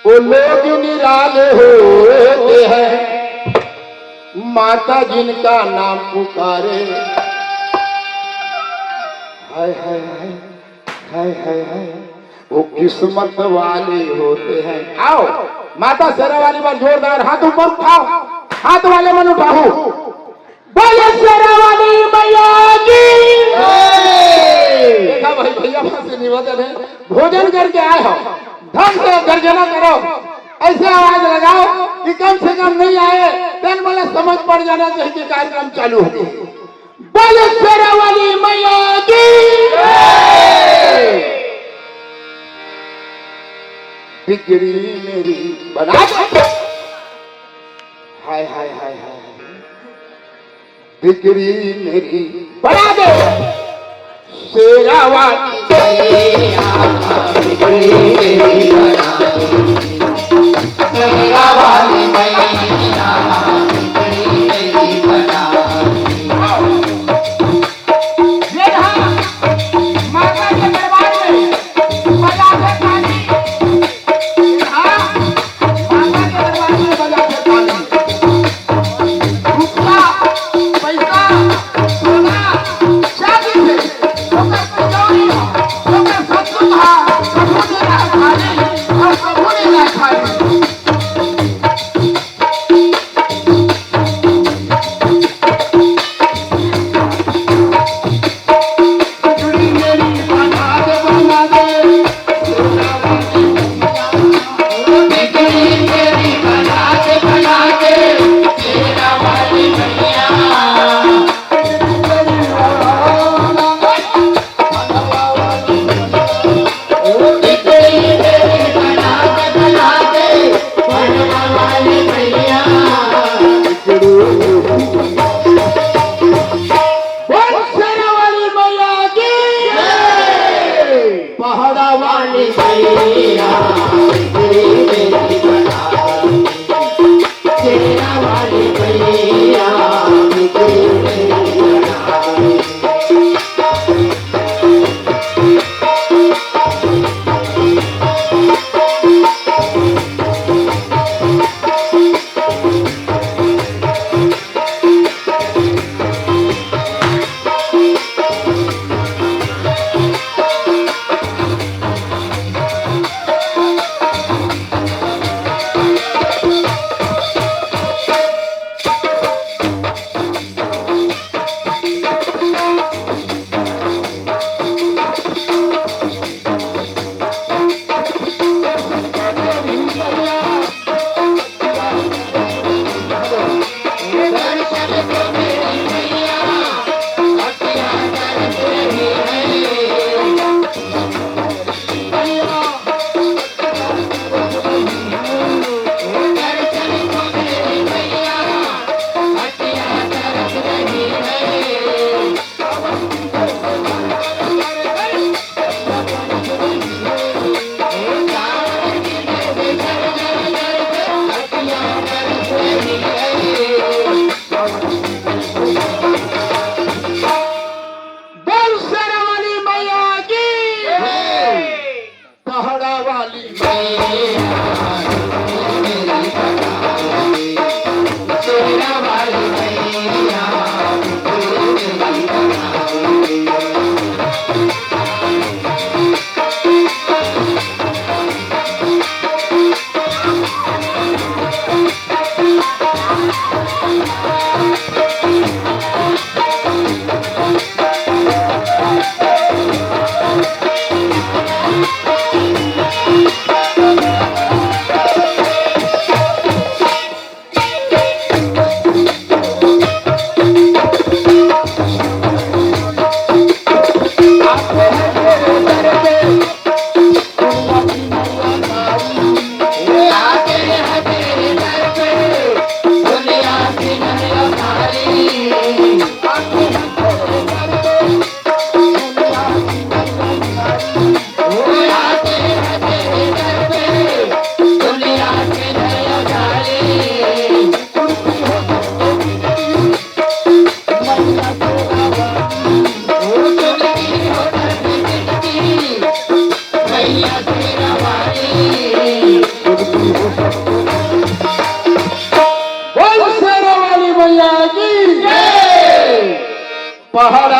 वो लोग निराले होते हैं माता जिनका नाम पुकारे। हाय हाय हाय हाय हाय हाय वो किस्मत वाले होते हैं। आओ माता शेरा वाली बार जोरदार हाथ ऊपर उठाओ, हाथ वाले मन उठाओ, बोले शेरा वाली मैया की। देखा भाई भैया से निवेदन है, भोजन करके आए हो ढंग से गर्जना करो, ऐसे आवाज लगाओ कि कम से कम नहीं आए तेन वाला समझ पड़ जाना चाहिए कि कार्यक्रम चालू हो। बोले शेरा वाली मैया की। बिगड़ी मेरी बना दे। हाय हाय हाय हाय बिगड़ी मेरी बना दे शेरा वाली बिगड़ी मेरी बना दे शेरा वाली मैया बिगड़ी मेरी बना पहाड़